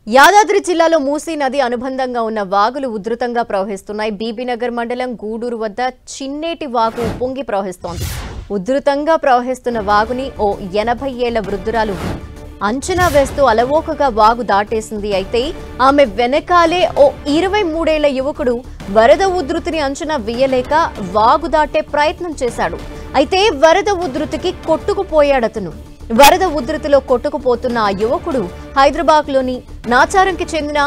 యాదాద్రి జిల్లాలో మూసీ నది అనుబంధంగా ఉన్న వాగులు ఉధృతంగా ప్రవహిస్తున్నాయి. బీబీనగర్ మండలం గూడూరు వద్ద చిన్నేటి వాగు పొంగి ప్రవహిస్తోంది. ఉధృతంగా ప్రవహిస్తున్న వాగుని ఓ 80 ఏళ్ల వృద్ధురాలు అంచనా వేస్తూ అలవోకగా వాగు దాటేసింది. అయితే ఆమె వెనకాలే ఓ 23 ఏళ్ల యువకుడు వరద ఉధృతిని అంచనా వేయలేక వాగు దాటే ప్రయత్నం చేశాడు. అయితే వరద ఉధృతికి కొట్టుకుపోయాడతను. వరద ఉధృతిలో కొట్టుకుపోతున్న ఆ యువకుడు హైదరాబాద్లోని నాచారంకి చెందిన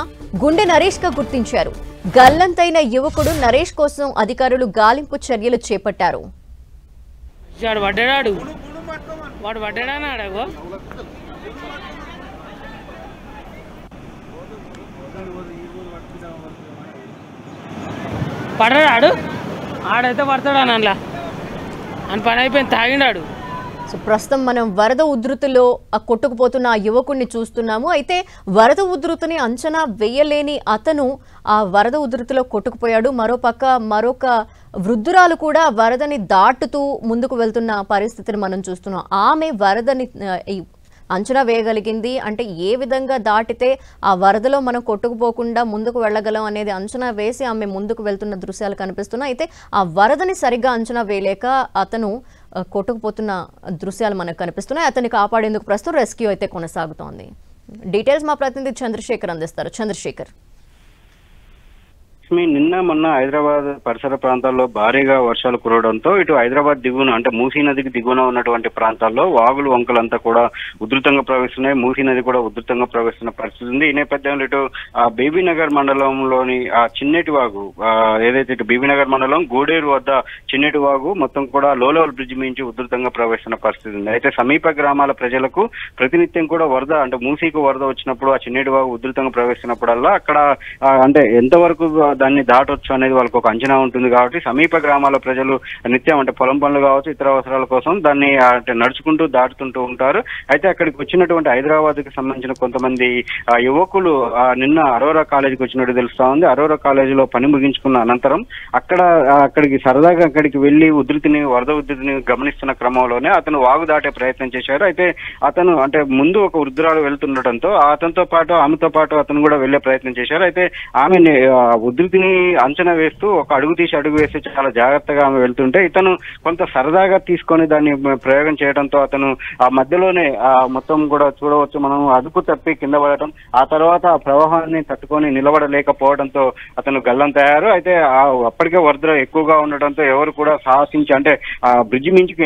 గుండె నరేష్ గా గుర్తించారు. గల్లంతైన యువకుడు నరేష్ కోసం అధికారులు గాలింపు చర్యలు చేపట్టారు. పడరాడు ఆడైతే పడతాడు అని అని పని అయిపోయింది, తాగిండాడు. సో ప్రస్తుతం మనం వరద ఉధృతిలో కొట్టుకుపోతున్న ఆ యువకుడిని చూస్తున్నాము. అయితే వరద ఉధృతిని అంచనా వేయలేని అతను ఆ వరద ఉధృతిలో కొట్టుకుపోయాడు. మరొక వృద్ధురాలు కూడా వరదని దాటుతూ ముందుకు వెళ్తున్న పరిస్థితిని మనం చూస్తున్నాం. ఆమె వరదని అంచనా వేయగలిగింది. అంటే ఏ విధంగా దాటితే ఆ వరదలో మనం కొట్టుకుపోకుండా ముందుకు వెళ్ళగలం అనేది అంచనా వేసి ఆమె ముందుకు వెళ్తున్న దృశ్యాలు కనిపిస్తున్నాయి. అయితే ఆ వరదని సరిగ్గా అంచనా వేయలేక అతను కొట్టుకుపోతున్న దృశ్యాలు మనకు కనిపిస్తున్నాయి. అతన్ని కాపాడేందుకు ప్రస్తుతం రెస్క్యూ అయితే కొనసాగుతోంది. డీటెయిల్స్ మా ప్రతినిధి చంద్రశేఖర్ అందిస్తారు. చంద్రశేఖర్, నిన్న మొన్న హైదరాబాద్ పరిసర ప్రాంతాల్లో భారీగా వర్షాలు కురవడంతో ఇటు హైదరాబాద్ దిగువన అంటే మూసీ నదికి దిగువన ఉన్నటువంటి ప్రాంతాల్లో వాగులు వంకలంతా కూడా ఉధృతంగా ప్రవహిస్తున్నాయి. మూసీ నది కూడా ఉధృతంగా ప్రవహిస్తున్న పరిస్థితి ఉంది. ఈ నేపథ్యంలో ఇటు బీబీనగర్ మండలంలోని ఆ చిన్నేటి వాగు ఏదైతే ఇటు బీబీనగర్ మండలం గూడేరు వద్ద చిన్నేటి వాగు మొత్తం కూడా లో లెవెల్ బ్రిడ్జ్ మించి ఉధృతంగా ప్రవహిస్తున్న పరిస్థితి ఉంది. అయితే సమీప గ్రామాల ప్రజలకు ప్రతినిత్యం కూడా వరద అంటే మూసీకు వరద వచ్చినప్పుడు ఆ చిన్నేటి వాగు ఉధృతంగా ప్రవహిస్తున్నప్పుడల్లా అక్కడ అంటే ఎంతవరకు దాన్ని దాటొచ్చు అనేది వాళ్ళకి ఒక అంచనా ఉంటుంది. కాబట్టి సమీప గ్రామాల ప్రజలు నిత్యం అంటే పొలం పనులు కావచ్చు ఇతర అవసరాల కోసం దాన్ని అంటే నడుచుకుంటూ దాటుతుంటూ ఉంటారు. అయితే అక్కడికి వచ్చినటువంటి హైదరాబాద్ కి సంబంధించిన కొంతమంది యువకులు నిన్న అరోరా కాలేజీకి వచ్చినట్టు తెలుస్తా ఉంది. అరోరా కాలేజీలో పని ముగించుకున్న అనంతరం అక్కడికి సరదాగా అక్కడికి వెళ్లి వరద ఉధృతిని గమనిస్తున్న క్రమంలోనే అతను వాగు దాటే ప్రయత్నం చేశారు. అయితే అతను అంటే ముందు ఒక వృద్ధురాలు వెళ్తుండటంతో ఆమెతో పాటు అతను కూడా వెళ్లే ప్రయత్నం చేశారు. అయితే ఆమె ఉధృతిని అంచనా వేస్తూ ఒక అడుగు వేసి చాలా జాగ్రత్తగా ఆమె వెళ్తుంటే ఇతను కొంత సరదాగా తీసుకొని దాన్ని ప్రయోగం చేయడంతో అతను ఆ మధ్యలోనే మొత్తం కూడా చూడవచ్చు మనం అదుపు తప్పి కింద పడటం, ఆ తర్వాత ఆ ప్రవాహాన్ని తట్టుకొని నిలబడలేకపోవడంతో అతను గల్లంతయ్యారు. అయితే అప్పటికే వరద ఎక్కువగా ఉండటంతో ఎవరు కూడా సాహసించి అంటే ఆ బ్రిడ్జి మించి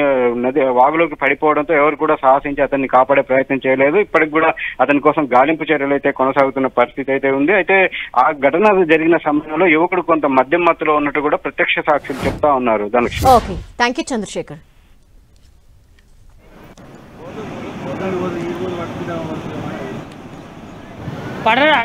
నది వాగులోకి పడిపోవడంతో ఎవరు కూడా సాహసించి అతన్ని కాపాడే ప్రయత్నం చేయలేదు. ఇప్పటికి కూడా అతని కోసం గాలింపు చర్యలు అయితే కొనసాగుతున్న పరిస్థితి అయితే ఉంది. అయితే ఆ ఘటన జరిగిన సమయంలో యువకుడు కొంత మద్యం మత్తులో ఉన్నట్టు కూడా ప్రత్యక్ష సాక్షులు చెప్తా ఉన్నారు. Okay, thank you Chandrashekar. పడరా